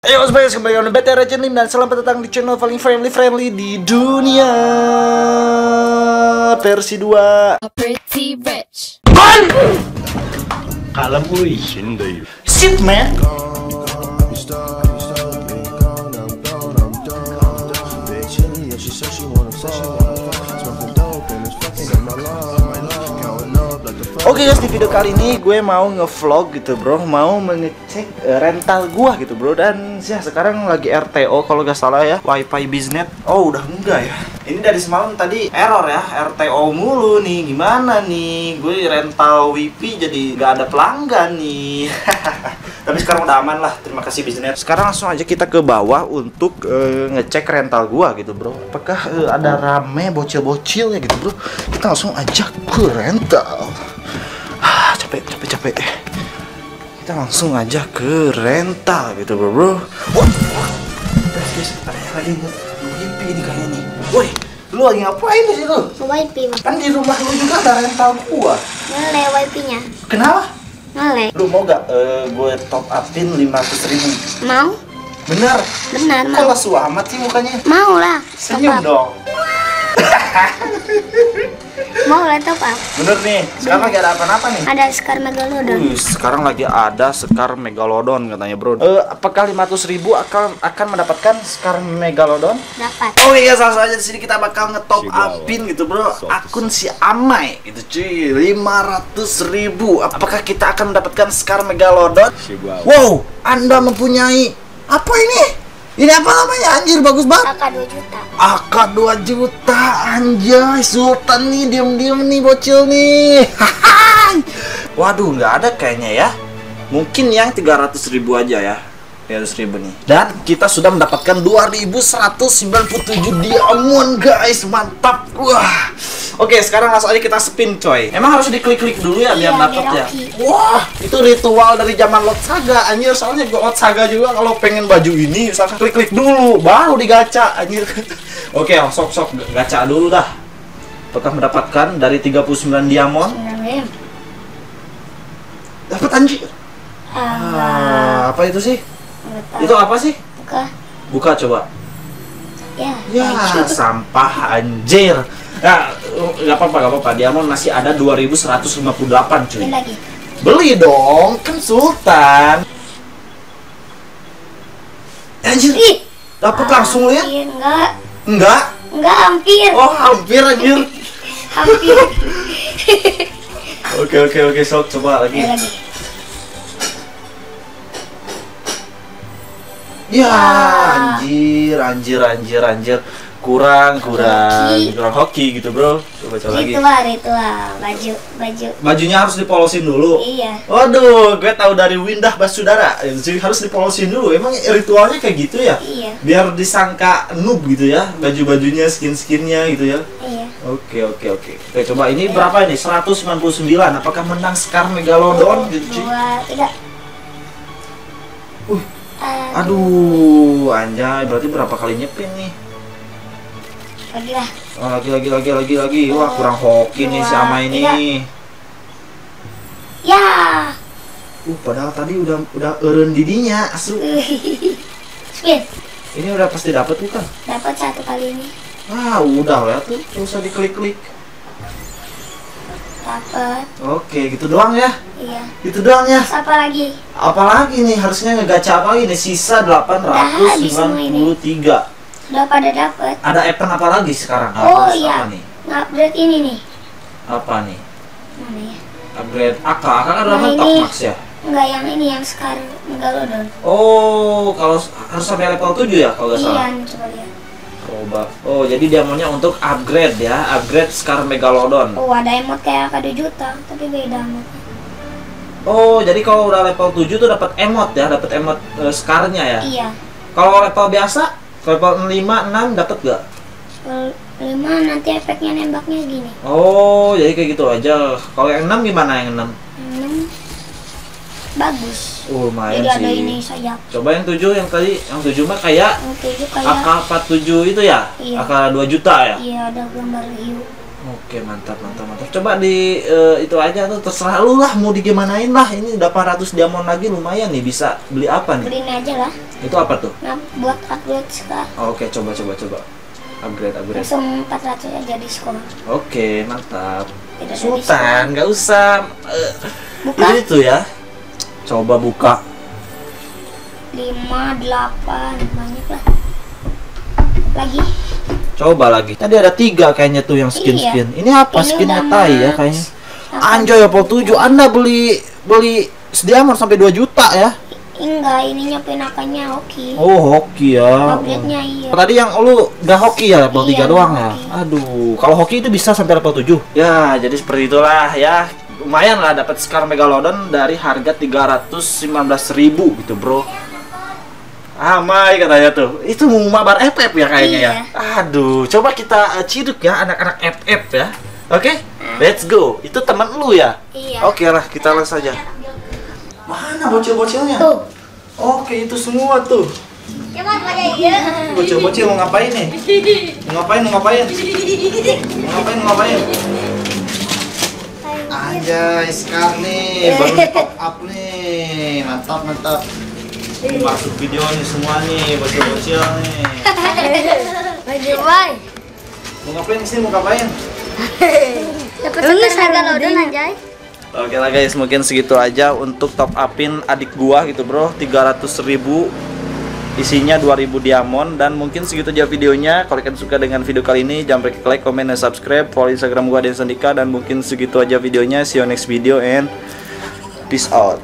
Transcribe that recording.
Ayo guys, kembali lagi BTR Legend dan selamat datang di channel paling friendly di dunia versi 2. Pretty rich. Kalem kuy. Shit man. Oke guys, di video kali ini gue mau ngevlog gitu bro, mau mengecek rental gua gitu bro. Dan ya sekarang lagi RTO kalau gak salah ya, wifi bisnet. Oh udah enggak ya, ini dari semalam tadi error ya, RTO mulu nih. Gimana nih, gue rental wifi jadi gak ada pelanggan nih. Tapi sekarang udah aman lah, terima kasih bisnet. Sekarang langsung aja kita ke bawah untuk ngecek rental gua gitu bro. Apakah ada rame bocil-bocil ya gitu bro. Kita langsung aja ke rental. Capek. Kita langsung aja ke rental gitu bro. Wah, guys, ada yang lagi wifi nih kayaknya nih. Woi, lu lagi ngapain di situ? Wifi mah. Kan di rumah lu juga ada rental gua. Ngele wifi-nya. Kenapa? Ngele. Lu mau gak gue top upin 500.000? Mau? Bener? Benar Kok mau. lesu amat sih mukanya? Mau lah. Senyum dong. Mau lah top up. Bener nih, sekarang lagi ada apa-apa nih? Ada Scar Megalodon. Sekarang lagi ada Scar Megalodon katanya bro. Apakah 500.000 akan mendapatkan Scar Megalodon? Dapat. Oh iya, langsung aja di sini kita bakal ngetop upin gitu bro. Akun si Amai itu cuy, 500.000. Apakah kita akan mendapatkan Scar Megalodon? Wow, Anda mempunyai apa ini? Ini apa namanya? Anjir, bagus banget. Kakak 2 juta. AK 2 juta, anjay, Sultan nih, diem-diem nih, bocil nih. Waduh, nggak ada kayaknya ya. Mungkin yang 300.000 aja ya. 300.000 nih. Dan kita sudah mendapatkan 2197 diamond guys, mantap. Wah. Oke, sekarang langsung aja kita spin coy. Emang harus diklik-klik dulu ya biar Iya, dapat biar ya. hoki. Wah, itu ritual dari zaman Lot Saga anjir. Soalnya gue Lot Saga juga kalau pengen baju ini misalkan klik-klik dulu baru digacha anjir. Oke, sok gacha dulu dah. Apakah mendapatkan dari 39 diamond? Dapat anjir. Apa itu sih? Itu apa sih? Buka coba. Ya. Ya, sampah anjir. Nah, nggak apa-apa. Diamond masih ada 2158 cuy. Ini lagi. Beli dong, kan Sultan. Anjir. Ih, Dapat langsung ya? enggak hampir. Oh, hampir anjir. Hampir. Oke, sok coba lagi. Ini lagi. Ya, anjir. Kurang hoki gitu bro. Coba lagi. Ritual baju. Bajunya harus dipolosin dulu. Iya. Waduh, gue tahu dari Windah Basudara. Jadi harus dipolosin dulu. Emang ritualnya kayak gitu ya? Iya. Biar disangka noob gitu ya, baju-bajunya, skin-skinnya gitu ya. Iya. Oke. Oke, coba ini berapa ini? 199. Apakah menang Scar Megalodon gitu, cuy? 2, 3. Aduh, anjay, berarti berapa kali nyepin nih? Lagi lah. Oh, lagi. Wah, kurang hoki nih si Ama ini. Ya. Padahal tadi udah eureun didinya, asu. Spin. Ini udah pasti dapat bukan? Dapat 1 kali ini. Udah lah tuh, nggak usah diklik-klik. Dapat. Oke, gitu doang ya. Iya. Itu doang ya. Terus apa lagi? Apalagi nih, harusnya ngegacha apa lagi nih? Sisa 893. Udah pada dapat. Ada event apa lagi sekarang? Oh Apa iya. nih? Upgrade ini nih. Apa nih? Mana ya? Upgrade AK kan udah Nah, mentok ini. max ya? Enggak, yang ini yang Scar Megalodon. Oh, kalau harus sampai level 7 ya kalau nggak Iya, salah? nih, coba lihat. Coba. Oh, jadi dia maunya untuk upgrade ya, upgrade Scar Megalodon. Oh, ada emot kayak AK 2 juta, tapi beda emotnya. Oh, jadi kalau udah level 7 tuh dapat emot ya, dapat emot Scar-nya ya. Iya. Kalau level biasa, level 5, 6 dapat gak? 5 nanti efeknya nembaknya gini. Oh, jadi kayak gitu aja. Kalau yang 6 gimana yang 6? 6 bagus. Lumayan Jadi ada sih. ini sayap. Coba yang 7 yang tadi, yang 7 mah kayak Yang 7 kayak AK-47 itu ya? Iya. AK 2 juta ya? iya, ada gambar hiu. Oke, mantap. Coba di itu aja tuh, terserah lu lah mau digimanain lah. Ini 800 diamond lagi lumayan nih, bisa beli apa nih? Beliin aja lah. Itu apa tuh? Nah, buat upgrade sekarang. Oke, coba. Upgrade. Langsung 400 aja diskon. Oke, mantap. Tidak ada Sultan, nggak usah. Buka. Itu ya. Coba buka. 5, 8, banyak lah. Lagi. Coba lagi. Tadi ada 3 kayaknya tuh yang skin. Ini apa Ini skinnya udah tai ya Max. kayaknya. Apa? Anjoy Apple 7. Anda beli Sediamar sampai 2 juta ya. Enggak, ininya penakannya hoki. Oh, hoki ya. Upgrade-nya iya. Tadi yang lu gak hoki ya, level 3 Iya, doang ya? hoki. Aduh, kalau hoki itu bisa sampai level 7. Ya, jadi seperti itulah ya. Lumayan lah dapat Scar Megalodon dari harga 319.000 gitu, bro. Amai katanya tuh. Itu mau mabar FF ya kayaknya ya. Aduh, coba kita ciduk ya anak-anak FF ya. Oke? Let's go. Itu teman lu ya? Iya. Oke lah, kita langsung saja. Mana bocil-bocilnya? Tuh. Oke, itu semua tuh. Bocil-bocil mau ngapain nih? Mau ngapain? Anjay, Scar nih, baru top up nih. Mantap. Masuk video nih semua nih, bocil-bocil nih. Mau ngapain sih? Mau ngapain? Lu harga lodon aja. Oke lah guys, mungkin segitu aja untuk top upin adik gua gitu bro. 300.000, isinya 2000 diamond. Dan mungkin segitu aja videonya. Kalau kalian suka dengan video kali ini, jangan lupa like, comment, dan subscribe. Follow Instagram gua Densandika. Dan mungkin segitu aja videonya. See you next video and peace out.